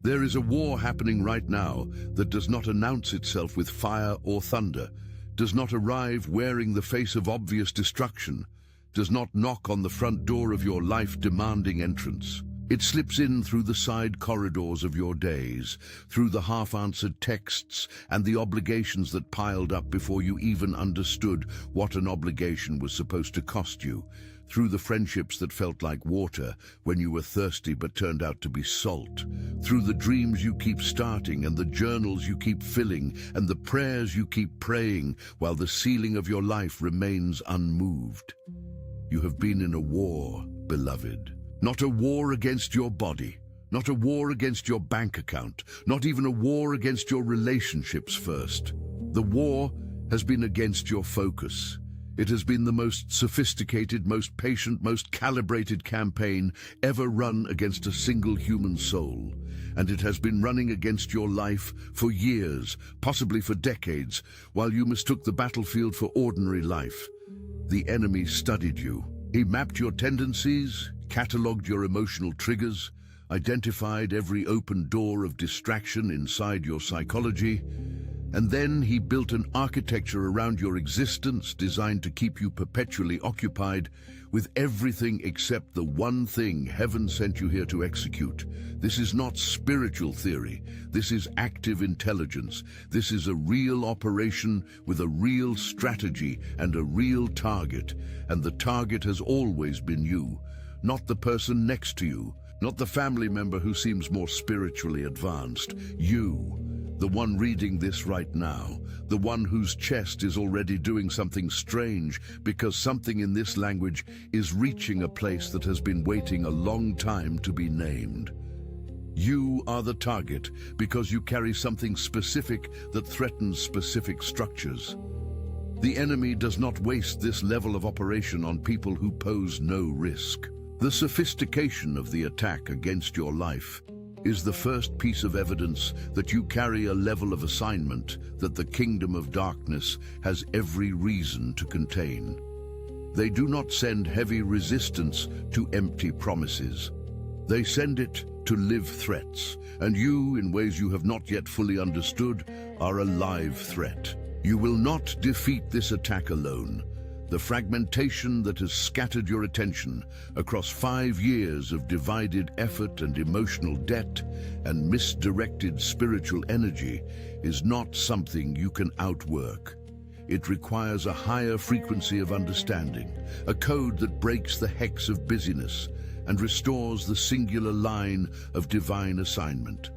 There is a war happening right now that does not announce itself with fire or thunder, does not arrive wearing the face of obvious destruction, does not knock on the front door of your life demanding entrance. It slips in through the side corridors of your days, through the half-answered texts and the obligations that piled up before you even understood what an obligation was supposed to cost you, through the friendships that felt like water when you were thirsty but turned out to be salt, through the dreams you keep starting and the journals you keep filling and the prayers you keep praying while the ceiling of your life remains unmoved. You have been in a war, beloved. Not a war against your body, not a war against your bank account, not even a war against your relationships first. The war has been against your focus. It has been the most sophisticated, most patient, most calibrated campaign ever run against a single human soul. And it has been running against your life for years, possibly for decades, while you mistook the battlefield for ordinary life. The enemy studied you. He mapped your tendencies, catalogued your emotional triggers, identified every open door of distraction inside your psychology, and then he built an architecture around your existence designed to keep you perpetually occupied with everything except the one thing heaven sent you here to execute. This is not spiritual theory. This is active intelligence. This is a real operation with a real strategy and a real target. And the target has always been you, not the person next to you, not the family member who seems more spiritually advanced. You, the one reading this right now, the one whose chest is already doing something strange because something in this language is reaching a place that has been waiting a long time to be named. You are the target because you carry something specific that threatens specific structures. The enemy does not waste this level of operation on people who pose no risk. The sophistication of the attack against your life is the first piece of evidence that you carry a level of assignment that the kingdom of darkness has every reason to contain. They do not send heavy resistance to empty promises. They send it to live threats, and you, in ways you have not yet fully understood, are a live threat. You will not defeat this attack alone. The fragmentation that has scattered your attention across 5 years of divided effort and emotional debt and misdirected spiritual energy is not something you can outwork. It requires a higher frequency of understanding, a code that breaks the hex of busyness and restores the singular line of divine assignment.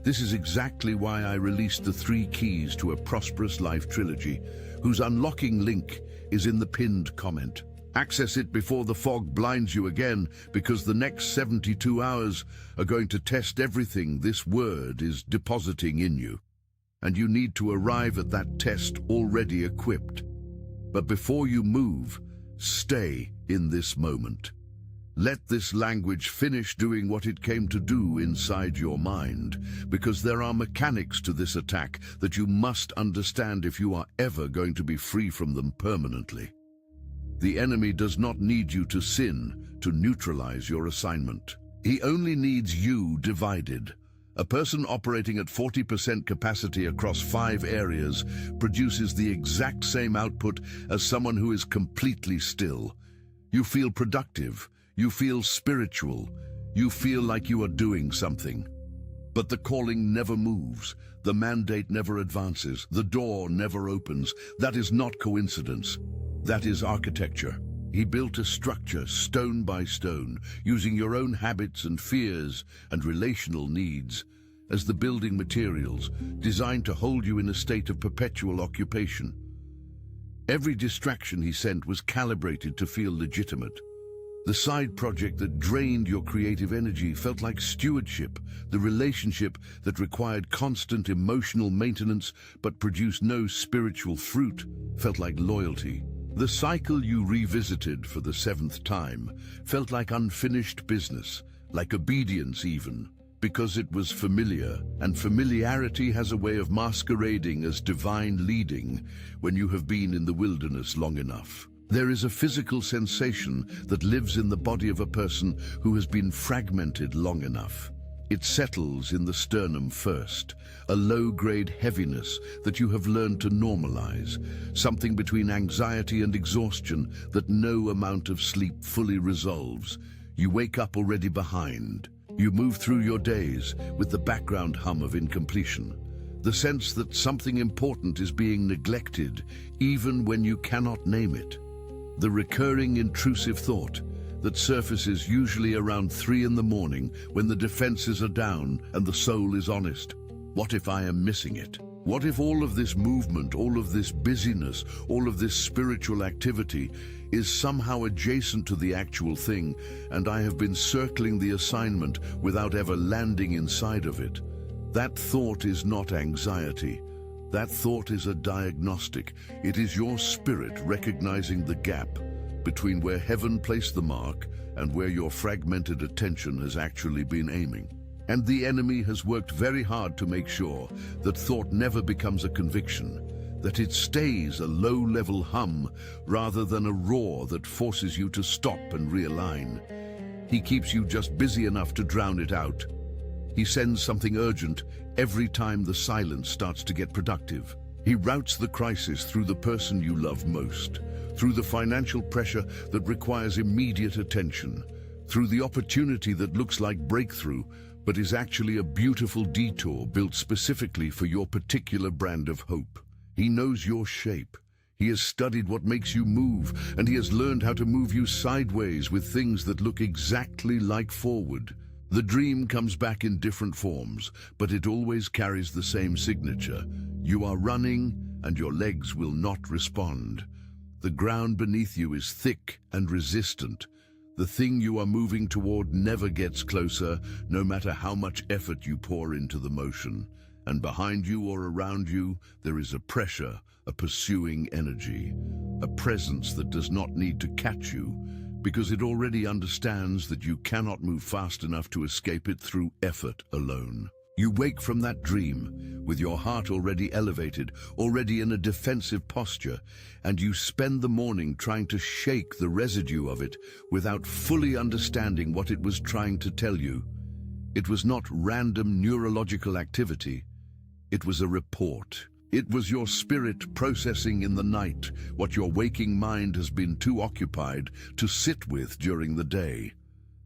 This is exactly why I released the 3 keys to a prosperous life trilogy, whose unlocking link is in the pinned comment. Access it before the fog blinds you again, because the next 72 hours are going to test everything this word is depositing in you. And you need to arrive at that test already equipped. But before you move, stay in this moment. Let this language finish doing what it came to do inside your mind, because there are mechanics to this attack that you must understand if you are ever going to be free from them permanently. The enemy does not need you to sin to neutralize your assignment. He only needs you divided. A person operating at 40% capacity across 5 areas produces the exact same output as someone who is completely still. You feel productive. You feel spiritual. You feel like you are doing something. But the calling never moves. The mandate never advances. The door never opens. That is not coincidence. That is architecture. He built a structure stone by stone, using your own habits and fears and relational needs as the building materials, designed to hold you in a state of perpetual occupation. Every distraction he sent was calibrated to feel legitimate. The side project that drained your creative energy felt like stewardship. The relationship that required constant emotional maintenance but produced no spiritual fruit felt like loyalty. The cycle you revisited for the 7th time felt like unfinished business, like obedience even, because it was familiar, and familiarity has a way of masquerading as divine leading when you have been in the wilderness long enough. There is a physical sensation that lives in the body of a person who has been fragmented long enough. It settles in the sternum first, a low-grade heaviness that you have learned to normalize, something between anxiety and exhaustion that no amount of sleep fully resolves. You wake up already behind. You move through your days with the background hum of incompletion, the sense that something important is being neglected, even when you cannot name it. The recurring intrusive thought that surfaces usually around 3 in the morning when the defenses are down and the soul is honest. What if I am missing it? What if all of this movement, all of this busyness, all of this spiritual activity is somehow adjacent to the actual thing, and I have been circling the assignment without ever landing inside of it? That thought is not anxiety. That thought is a diagnostic. It is your spirit recognizing the gap between where heaven placed the mark and where your fragmented attention has actually been aiming. And the enemy has worked very hard to make sure that thought never becomes a conviction, that it stays a low-level hum rather than a roar that forces you to stop and realign. He keeps you just busy enough to drown it out. He sends something urgent every time the silence starts to get productive. He routes the crisis through the person you love most, through the financial pressure that requires immediate attention, through the opportunity that looks like breakthrough, but is actually a beautiful detour built specifically for your particular brand of hope. He knows your shape. He has studied what makes you move, and he has learned how to move you sideways with things that look exactly like forward. The dream comes back in different forms, but it always carries the same signature. You are running, and your legs will not respond. The ground beneath you is thick and resistant. The thing you are moving toward never gets closer, no matter how much effort you pour into the motion. And behind you or around you, there is a pressure, a pursuing energy, a presence that does not need to catch you, because it already understands that you cannot move fast enough to escape it through effort alone. You wake from that dream with your heart already elevated, already in a defensive posture, and you spend the morning trying to shake the residue of it without fully understanding what it was trying to tell you. It was not random neurological activity. It was a report. It was your spirit processing in the night what your waking mind has been too occupied to sit with during the day.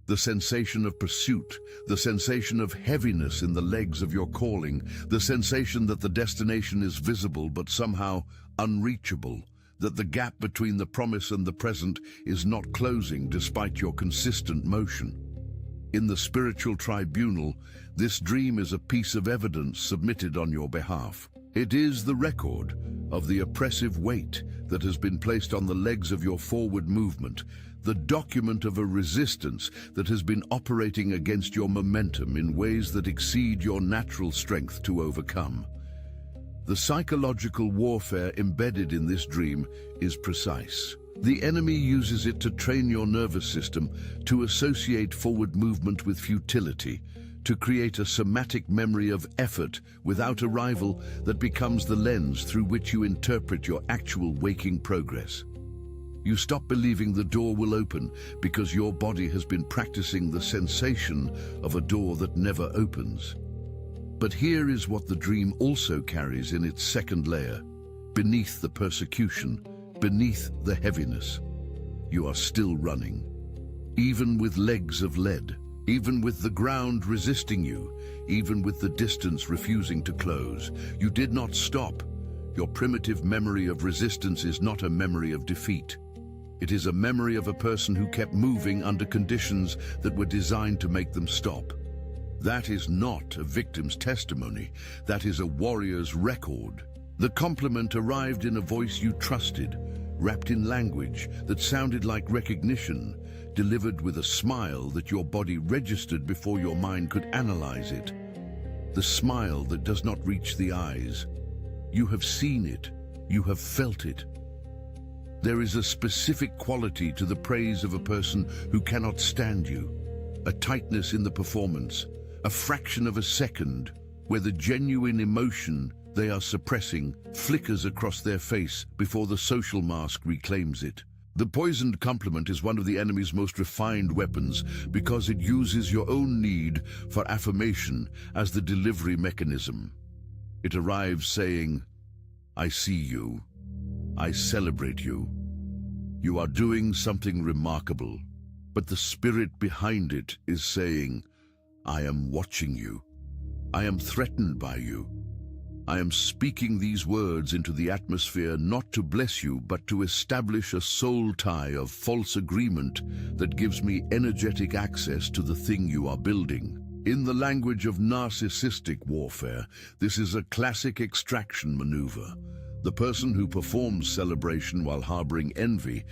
The sensation of pursuit, the sensation of heaviness in the legs of your calling, the sensation that the destination is visible but somehow unreachable, that the gap between the promise and the present is not closing despite your consistent motion. In the spiritual tribunal, this dream is a piece of evidence submitted on your behalf. It is the record of the oppressive weight that has been placed on the legs of your forward movement, the document of a resistance that has been operating against your momentum in ways that exceed your natural strength to overcome. The psychological warfare embedded in this dream is precise. The enemy uses it to train your nervous system to associate forward movement with futility, to create a somatic memory of effort without arrival that becomes the lens through which you interpret your actual waking progress. You stop believing the door will open because your body has been practicing the sensation of a door that never opens. But here is what the dream also carries in its second layer. Beneath the persecution, beneath the heaviness, you are still running. Even with legs of lead, even with the ground resisting you, even with the distance refusing to close, you did not stop. Your primitive memory of resistance is not a memory of defeat. It is a memory of a person who kept moving under conditions that were designed to make them stop. That is not a victim's testimony. That is a warrior's record. The compliment arrived in a voice you trusted, wrapped in language that sounded like recognition, delivered with a smile that your body registered before your mind could analyze it. The smile that does not reach the eyes. You have seen it. You have felt it. There is a specific quality to the praise of a person who cannot stand you, a tightness in the performance, a fraction of a second where the genuine emotion they are suppressing flickers across their face before the social mask reclaims it. The poisoned compliment is one of the enemy's most refined weapons because it uses your own need for affirmation as the delivery mechanism. It arrives saying, "I see you. I celebrate you. You are doing something remarkable." But the spirit behind it is saying, "I am watching you. I am threatened by you. I am speaking these words into the atmosphere not to bless you, but to establish a soul tie of false agreement that gives me energetic access to the thing you are building." In the language of narcissistic warfare, this is a classic extraction maneuver. The person who performs celebration while harboring envy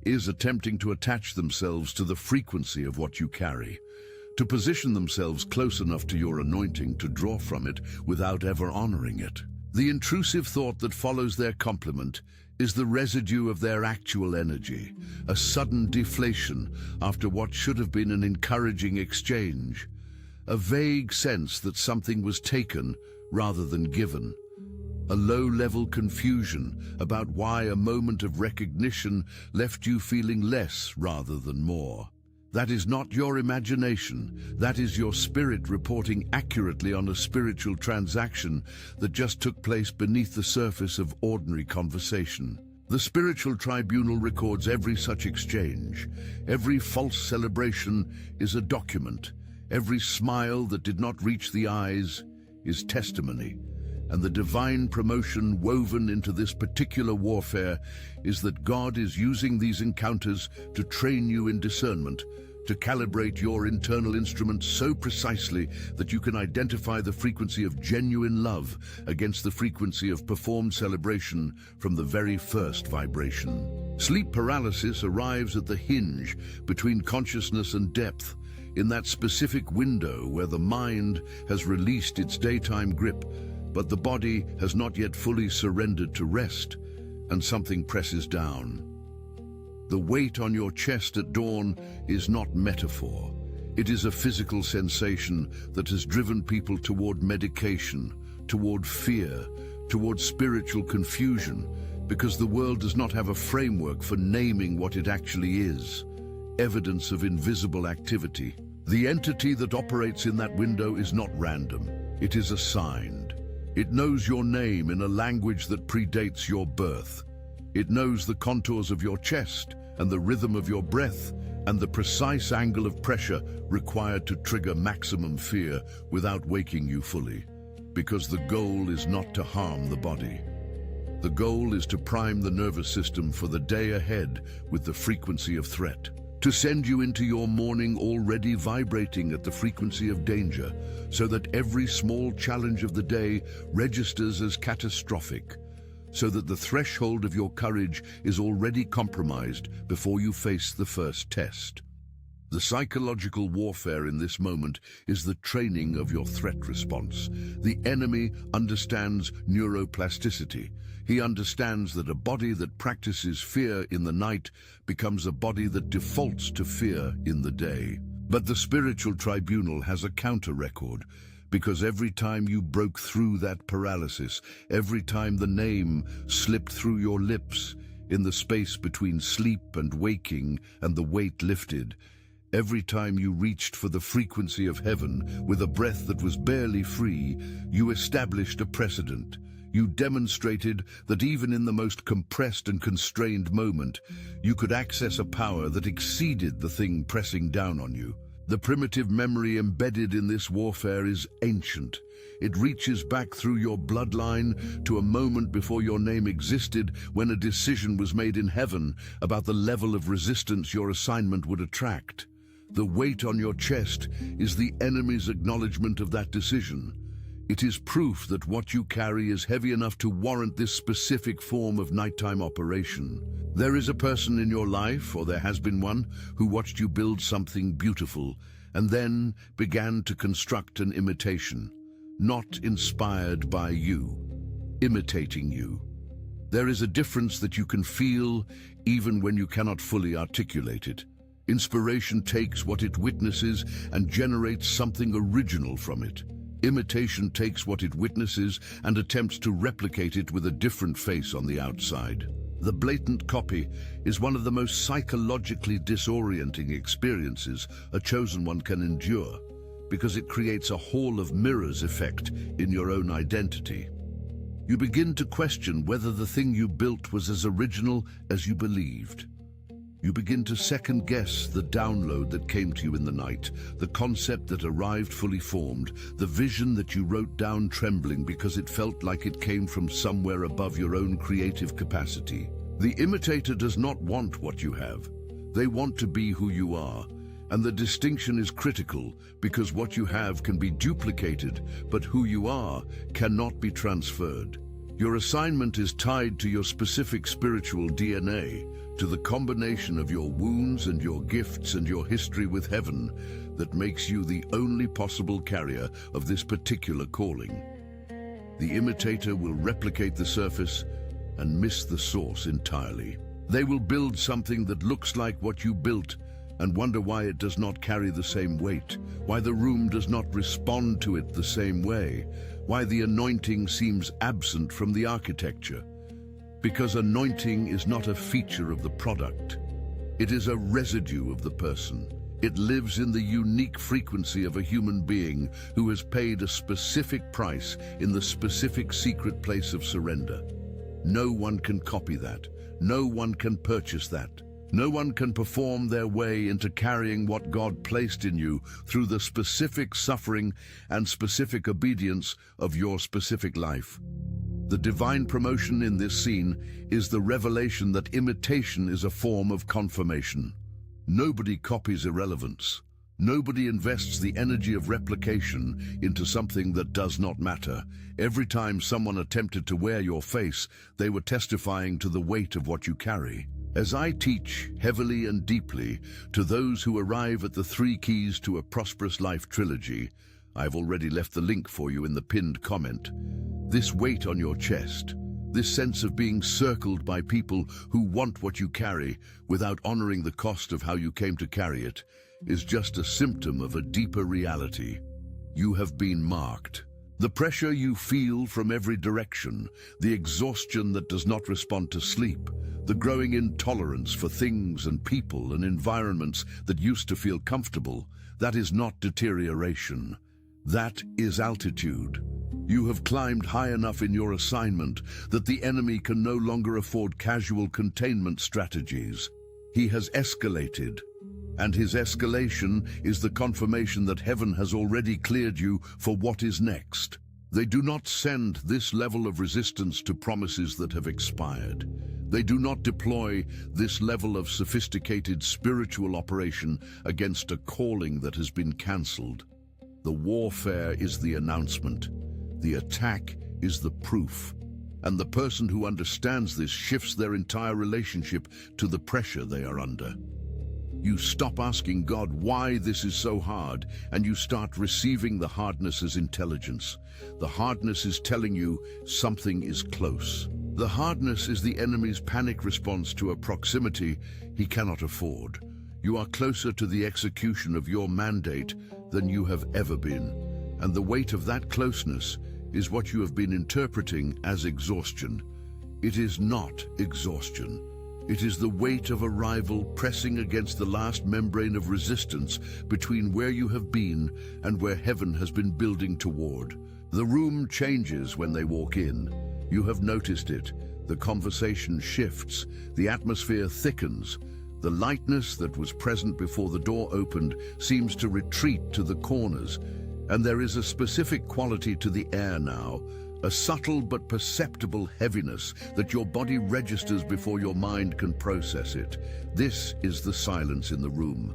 is attempting to attach themselves to the frequency of what you carry, to position themselves close enough to your anointing to draw from it without ever honoring it. The intrusive thought that follows their compliment is the residue of their actual energy, a sudden deflation after what should have been an encouraging exchange, a vague sense that something was taken rather than given, a low-level confusion about why a moment of recognition left you feeling less rather than more. That is not your imagination. That is your spirit reporting accurately on a spiritual transaction that just took place beneath the surface of ordinary conversation. The spiritual tribunal records every such exchange. Every false celebration is a document. Every smile that did not reach the eyes is testimony. And the divine promotion woven into this particular warfare is that God is using these encounters to train you in discernment, to calibrate your internal instruments so precisely that you can identify the frequency of genuine love against the frequency of performed celebration from the very first vibration. Sleep paralysis arrives at the hinge between consciousness and depth, in that specific window where the mind has released its daytime grip, but the body has not yet fully surrendered to rest, and something presses down. The weight on your chest at dawn is not metaphor. It is a physical sensation that has driven people toward medication, toward fear, toward spiritual confusion, because the world does not have a framework for naming what it actually is. Evidence of invisible activity. The entity that operates in that window is not random. It is assigned. It knows your name in a language that predates your birth. It knows the contours of your chest and the rhythm of your breath and the precise angle of pressure required to trigger maximum fear without waking you fully. Because the goal is not to harm the body. The goal is to prime the nervous system for the day ahead with the frequency of threat, to send you into your morning already vibrating at the frequency of danger, so that every small challenge of the day registers as catastrophic, so that the threshold of your courage is already compromised before you face the first test. The psychological warfare in this moment is the training of your threat response. The enemy understands neuroplasticity. He understands that a body that practices fear in the night becomes a body that defaults to fear in the day. But the spiritual tribunal has a counter record, because every time you broke through that paralysis, every time the name slipped through your lips, in the space between sleep and waking and the weight lifted, every time you reached for the frequency of heaven with a breath that was barely free, you established a precedent. You demonstrated that even in the most compressed and constrained moment, you could access a power that exceeded the thing pressing down on you. The primitive memory embedded in this warfare is ancient. It reaches back through your bloodline to a moment before your name existed, when a decision was made in heaven about the level of resistance your assignment would attract. The weight on your chest is the enemy's acknowledgement of that decision. It is proof that what you carry is heavy enough to warrant this specific form of nighttime operation. There is a person in your life, or there has been one, who watched you build something beautiful and then began to construct an imitation, not inspired by you, imitating you. There is a difference that you can feel even when you cannot fully articulate it. Inspiration takes what it witnesses and generates something original from it. Imitation takes what it witnesses and attempts to replicate it with a different face on the outside. The blatant copy is one of the most psychologically disorienting experiences a chosen one can endure, because it creates a hall of mirrors effect in your own identity. You begin to question whether the thing you built was as original as you believed. You begin to second-guess the download that came to you in the night, the concept that arrived fully formed, the vision that you wrote down trembling because it felt like it came from somewhere above your own creative capacity. The imitator does not want what you have. They want to be who you are. And the distinction is critical, because what you have can be duplicated, but who you are cannot be transferred. Your assignment is tied to your specific spiritual DNA, to the combination of your wounds and your gifts and your history with heaven that makes you the only possible carrier of this particular calling. The imitator will replicate the surface and miss the source entirely. They will build something that looks like what you built and wonder why it does not carry the same weight, why the room does not respond to it the same way, why the anointing seems absent from the architecture. Because anointing is not a feature of the product. It is a residue of the person. It lives in the unique frequency of a human being who has paid a specific price in the specific secret place of surrender. No one can copy that. No one can purchase that. No one can perform their way into carrying what God placed in you through the specific suffering and specific obedience of your specific life. The divine promotion in this scene is the revelation that imitation is a form of confirmation. Nobody copies irrelevance. Nobody invests the energy of replication into something that does not matter. Every time someone attempted to wear your face, they were testifying to the weight of what you carry. As I teach heavily and deeply to those who arrive at the 3 Keys to a Prosperous Life trilogy, I've already left the link for you in the pinned comment. This weight on your chest, this sense of being circled by people who want what you carry without honoring the cost of how you came to carry it, is just a symptom of a deeper reality. You have been marked. The pressure you feel from every direction, the exhaustion that does not respond to sleep, the growing intolerance for things and people and environments that used to feel comfortable, that is not deterioration. That is altitude. You have climbed high enough in your assignment that the enemy can no longer afford casual containment strategies. He has escalated, and his escalation is the confirmation that heaven has already cleared you for what is next. They do not send this level of resistance to promises that have expired. They do not deploy this level of sophisticated spiritual operation against a calling that has been cancelled. The warfare is the announcement. The attack is the proof. And the person who understands this shifts their entire relationship to the pressure they are under. You stop asking God why this is so hard, and you start receiving the hardness as intelligence. The hardness is telling you something is close. The hardness is the enemy's panic response to a proximity he cannot afford. You are closer to the execution of your mandate than you have ever been, and the weight of that closeness is what you have been interpreting as exhaustion. It is not exhaustion. It is the weight of arrival pressing against the last membrane of resistance between where you have been and where heaven has been building toward. The room changes when they walk in. You have noticed it. The conversation shifts. The atmosphere thickens. The lightness that was present before the door opened seems to retreat to the corners. And there is a specific quality to the air now, a subtle but perceptible heaviness that your body registers before your mind can process it. This is the silence in the room.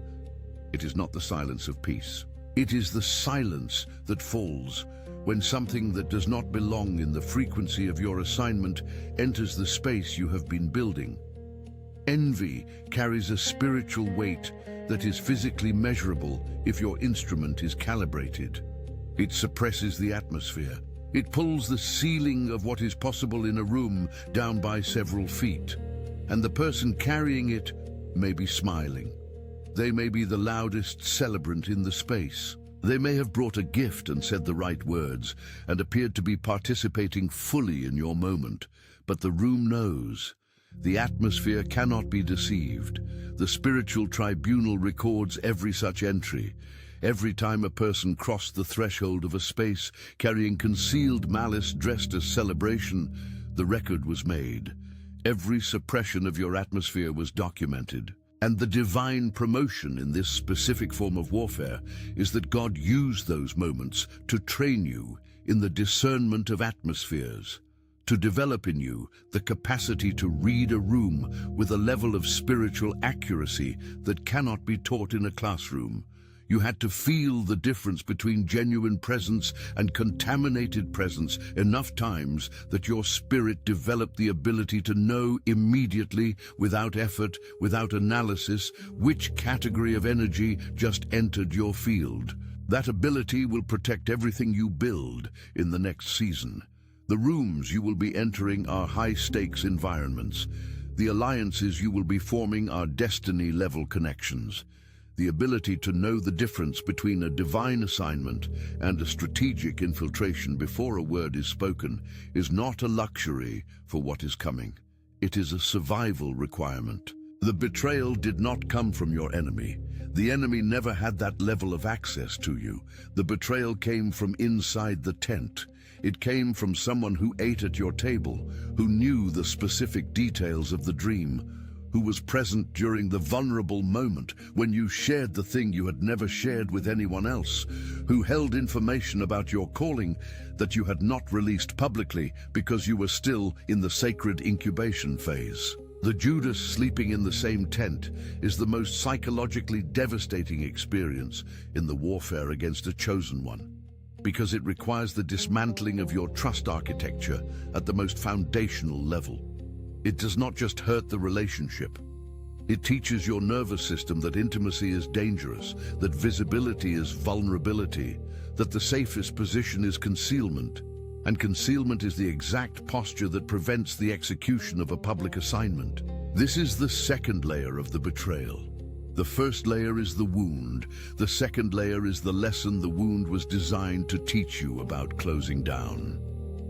It is not the silence of peace. It is the silence that falls when something that does not belong in the frequency of your assignment enters the space you have been building. Envy carries a spiritual weight that is physically measurable if your instrument is calibrated. It suppresses the atmosphere. It pulls the ceiling of what is possible in a room down by several feet, and the person carrying it may be smiling. They may be the loudest celebrant in the space. They may have brought a gift and said the right words and appeared to be participating fully in your moment, but the room knows. The atmosphere cannot be deceived. The spiritual tribunal records every such entry. Every time a person crossed the threshold of a space carrying concealed malice dressed as celebration, the record was made. Every suppression of your atmosphere was documented. And the divine promotion in this specific form of warfare is that God used those moments to train you in the discernment of atmospheres, to develop in you the capacity to read a room with a level of spiritual accuracy that cannot be taught in a classroom. You had to feel the difference between genuine presence and contaminated presence enough times that your spirit developed the ability to know immediately, without effort, without analysis, which category of energy just entered your field. That ability will protect everything you build in the next season. The rooms you will be entering are high-stakes environments. The alliances you will be forming are destiny-level connections. The ability to know the difference between a divine assignment and a strategic infiltration before a word is spoken is not a luxury for what is coming. It is a survival requirement. The betrayal did not come from your enemy. The enemy never had that level of access to you. The betrayal came from inside the tent. It came from someone who ate at your table, who knew the specific details of the dream, who was present during the vulnerable moment when you shared the thing you had never shared with anyone else, who held information about your calling that you had not released publicly because you were still in the sacred incubation phase. The Judas sleeping in the same tent is the most psychologically devastating experience in the warfare against a chosen one, because it requires the dismantling of your trust architecture at the most foundational level. It does not just hurt the relationship. It teaches your nervous system that intimacy is dangerous, that visibility is vulnerability, that the safest position is concealment, and concealment is the exact posture that prevents the execution of a public assignment. This is the second layer of the betrayal. The first layer is the wound. The second layer is the lesson the wound was designed to teach you about closing down.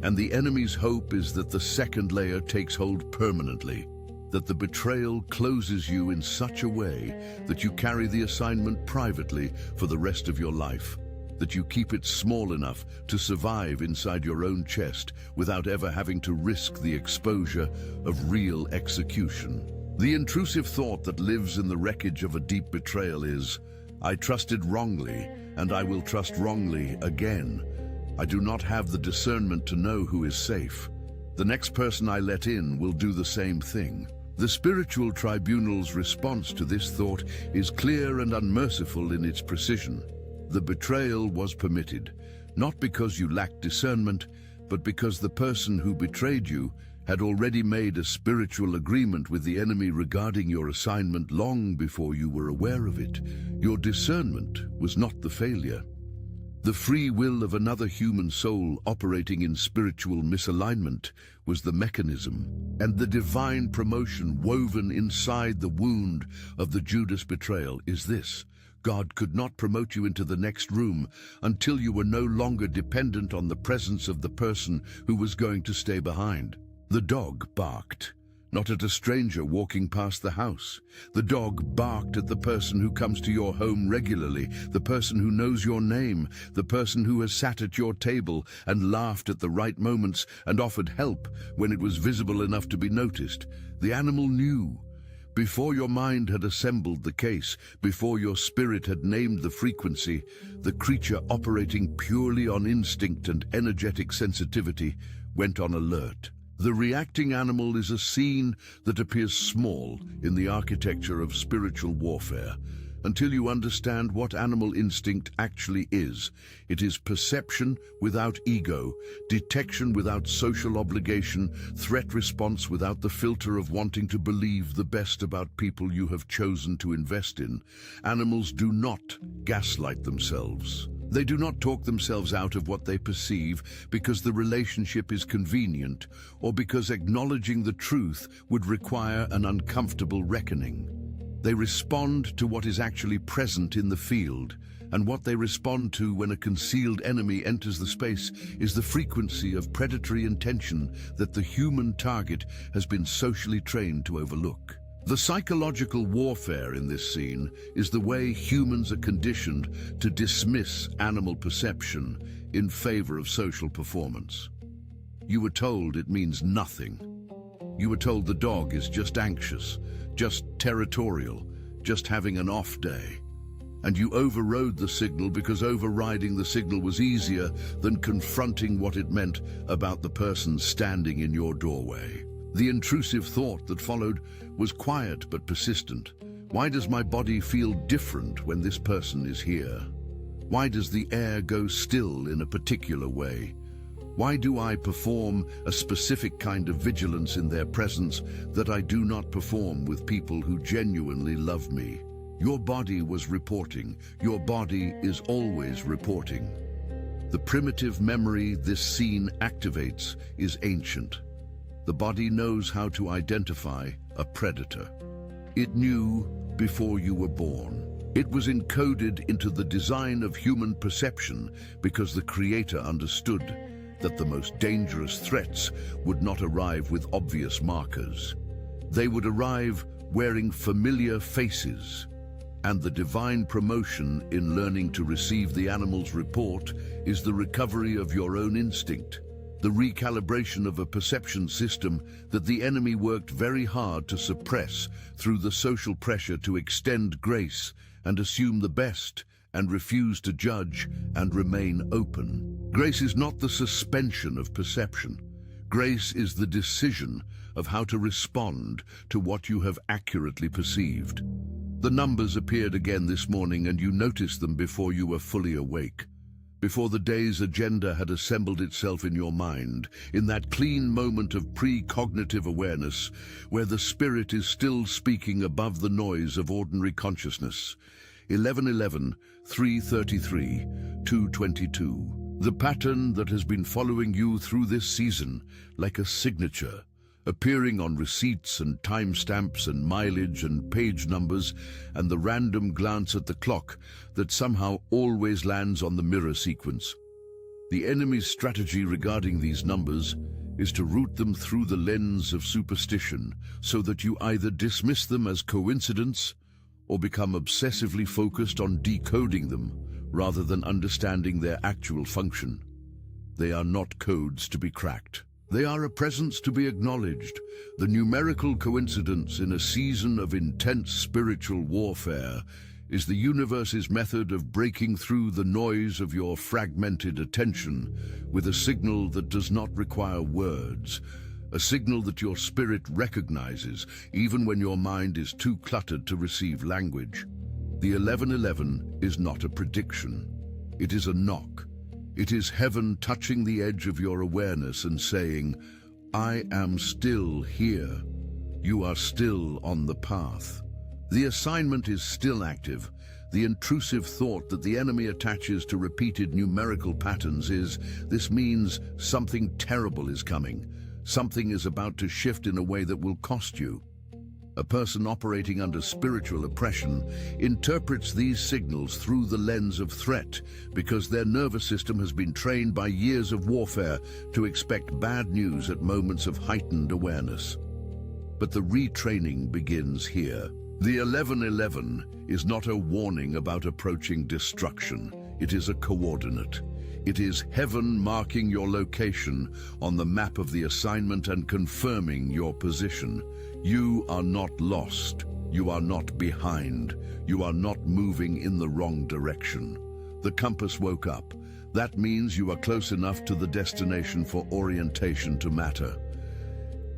And the enemy's hope is that the second layer takes hold permanently, that the betrayal closes you in such a way that you carry the assignment privately for the rest of your life, that you keep it small enough to survive inside your own chest without ever having to risk the exposure of real execution. The intrusive thought that lives in the wreckage of a deep betrayal is, I trusted wrongly, and I will trust wrongly again. I do not have the discernment to know who is safe. The next person I let in will do the same thing. The spiritual tribunal's response to this thought is clear and unmerciful in its precision. The betrayal was permitted, not because you lacked discernment, but because the person who betrayed you had already made a spiritual agreement with the enemy regarding your assignment long before you were aware of it. Your discernment was not the failure. The free will of another human soul operating in spiritual misalignment was the mechanism, and the divine promotion woven inside the wound of the Judas betrayal is this: God could not promote you into the next room until you were no longer dependent on the presence of the person who was going to stay behind. The dog barked, not at a stranger walking past the house. The dog barked at the person who comes to your home regularly, the person who knows your name, the person who has sat at your table and laughed at the right moments and offered help when it was visible enough to be noticed. The animal knew. Before your mind had assembled the case, before your spirit had named the frequency, the creature operating purely on instinct and energetic sensitivity went on alert. The reacting animal is a scene that appears small in the architecture of spiritual warfare. Until you understand what animal instinct actually is, it is perception without ego, detection without social obligation, threat response without the filter of wanting to believe the best about people you have chosen to invest in. Animals do not gaslight themselves. They do not talk themselves out of what they perceive because the relationship is convenient or because acknowledging the truth would require an uncomfortable reckoning. They respond to what is actually present in the field, and what they respond to when a concealed enemy enters the space is the frequency of predatory intention that the human target has been socially trained to overlook. The psychological warfare in this scene is the way humans are conditioned to dismiss animal perception in favor of social performance. You were told it means nothing. You were told the dog is just anxious, just territorial, just having an off day. And you overrode the signal because overriding the signal was easier than confronting what it meant about the person standing in your doorway. The intrusive thought that followed was quiet but persistent. Why does my body feel different when this person is here? Why does the air go still in a particular way? Why do I perform a specific kind of vigilance in their presence that I do not perform with people who genuinely love me? Your body was reporting. Your body is always reporting. The primitive memory this scene activates is ancient. The body knows how to identify a predator. It knew before you were born. It was encoded into the design of human perception because the Creator understood that the most dangerous threats would not arrive with obvious markers. They would arrive wearing familiar faces. And the divine promotion in learning to receive the animal's report is the recovery of your own instinct, the recalibration of a perception system that the enemy worked very hard to suppress through the social pressure to extend grace and assume the best and refuse to judge and remain open. Grace is not the suspension of perception. Grace is the decision of how to respond to what you have accurately perceived. The numbers appeared again this morning, and you noticed them before you were fully awake. Before the day's agenda had assembled itself in your mind, in that clean moment of precognitive awareness, where the spirit is still speaking above the noise of ordinary consciousness. 11:11, 3:33, 2:22. The pattern that has been following you through this season, like a signature, appearing on receipts and timestamps and mileage and page numbers, and the random glance at the clock that somehow always lands on the mirror sequence. The enemy's strategy regarding these numbers is to route them through the lens of superstition so that you either dismiss them as coincidence or become obsessively focused on decoding them rather than understanding their actual function. They are not codes to be cracked. They are a presence to be acknowledged, the numerical coincidence in a season of intense spiritual warfare is the universe's method of breaking through the noise of your fragmented attention with a signal that does not require words, a signal that your spirit recognizes even when your mind is too cluttered to receive language. The 11:11 is not a prediction. It is a knock. It is heaven touching the edge of your awareness and saying, I am still here. You are still on the path. The assignment is still active. The intrusive thought that the enemy attaches to repeated numerical patterns is, this means something terrible is coming. Something is about to shift in a way that will cost you. A person operating under spiritual oppression interprets these signals through the lens of threat because their nervous system has been trained by years of warfare to expect bad news at moments of heightened awareness. But the retraining begins here. The 11:11 is not a warning about approaching destruction. It is a coordinate. It is heaven marking your location on the map of the assignment and confirming your position. You are not lost. You are not behind. You are not moving in the wrong direction. The compass woke up. That means you are close enough to the destination for orientation to matter.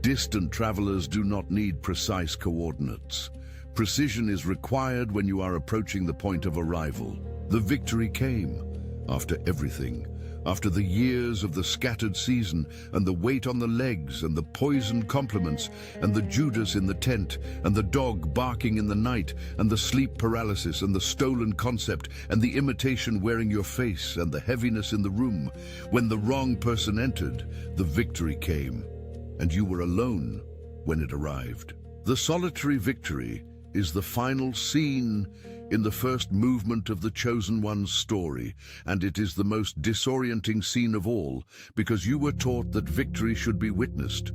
Distant travelers do not need precise coordinates. Precision is required when you are approaching the point of arrival. The victory came after everything. After the years of the scattered season and the weight on the legs and the poisoned compliments and the Judas in the tent and the dog barking in the night and the sleep paralysis and the stolen concept and the imitation wearing your face and the heaviness in the room, when the wrong person entered, the victory came, and you were alone when it arrived. The solitary victory is the final scene in the first movement of the Chosen One's story, and it is the most disorienting scene of all, because you were taught that victory should be witnessed,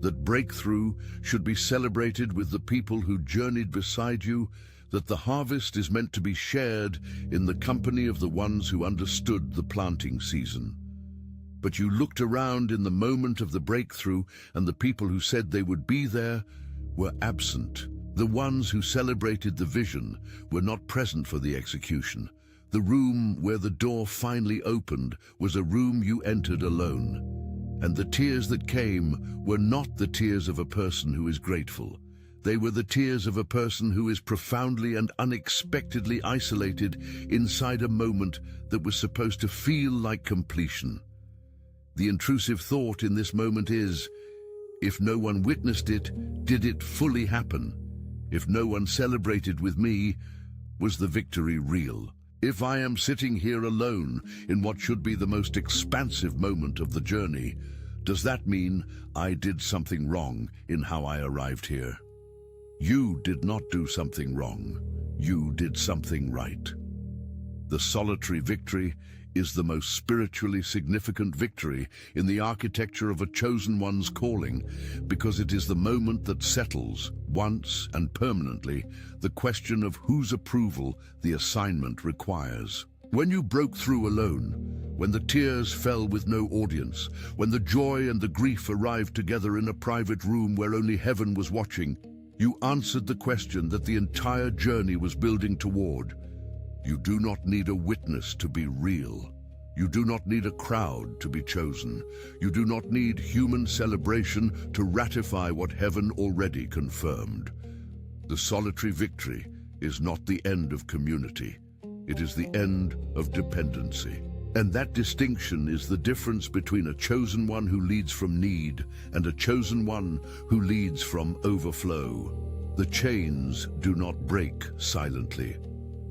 that breakthrough should be celebrated with the people who journeyed beside you, that the harvest is meant to be shared in the company of the ones who understood the planting season. But you looked around in the moment of the breakthrough, and the people who said they would be there were absent. The ones who celebrated the vision were not present for the execution. The room where the door finally opened was a room you entered alone. And the tears that came were not the tears of a person who is grateful. They were the tears of a person who is profoundly and unexpectedly isolated inside a moment that was supposed to feel like completion. The intrusive thought in this moment is, if no one witnessed it, did it fully happen? If no one celebrated with me, was the victory real? If I am sitting here alone in what should be the most expansive moment of the journey, does that mean I did something wrong in how I arrived here? You did not do something wrong. You did something right. The solitary victory is the most spiritually significant victory in the architecture of a chosen one's calling, because it is the moment that settles, once and permanently, the question of whose approval the assignment requires. When you broke through alone, when the tears fell with no audience, when the joy and the grief arrived together in a private room where only heaven was watching, you answered the question that the entire journey was building toward. You do not need a witness to be real. You do not need a crowd to be chosen. You do not need human celebration to ratify what heaven already confirmed. The solitary victory is not the end of community. It is the end of dependency. And that distinction is the difference between a chosen one who leads from need and a chosen one who leads from overflow. The chains do not break silently.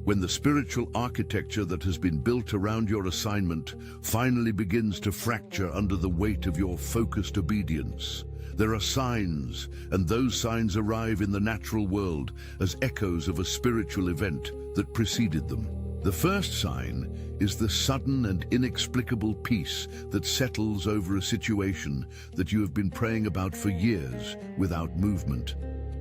When the spiritual architecture that has been built around your assignment finally begins to fracture under the weight of your focused obedience, there are signs, and those signs arrive in the natural world as echoes of a spiritual event that preceded them. The first sign is the sudden and inexplicable peace that settles over a situation that you have been praying about for years without movement.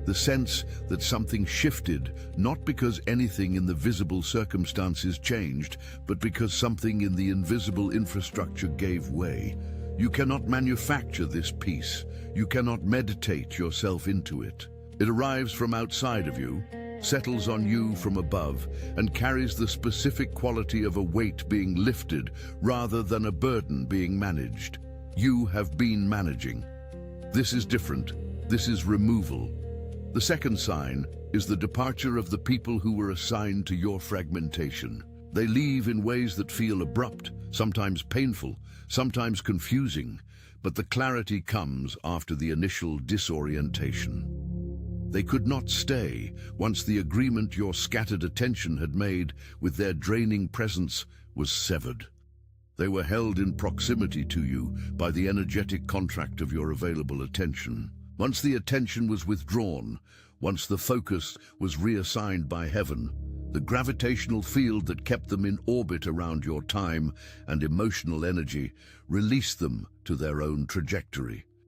The sense that something shifted, not because anything in the visible circumstances changed, but because something in the invisible infrastructure gave way. You cannot manufacture this peace. You cannot meditate yourself into it. It arrives from outside of you, settles on you from above, and carries the specific quality of a weight being lifted rather than a burden being managed. You have been managing. This is different. This is removal. The second sign is the departure of the people who were assigned to your fragmentation. They leave in ways that feel abrupt, sometimes painful, sometimes confusing, but the clarity comes after the initial disorientation. They could not stay once the agreement your scattered attention had made with their draining presence was severed. They were held in proximity to you by the energetic contract of your available attention. Once the attention was withdrawn, once the focus was reassigned by heaven, the gravitational field that kept them in orbit around your time and emotional energy released them to their own trajectory.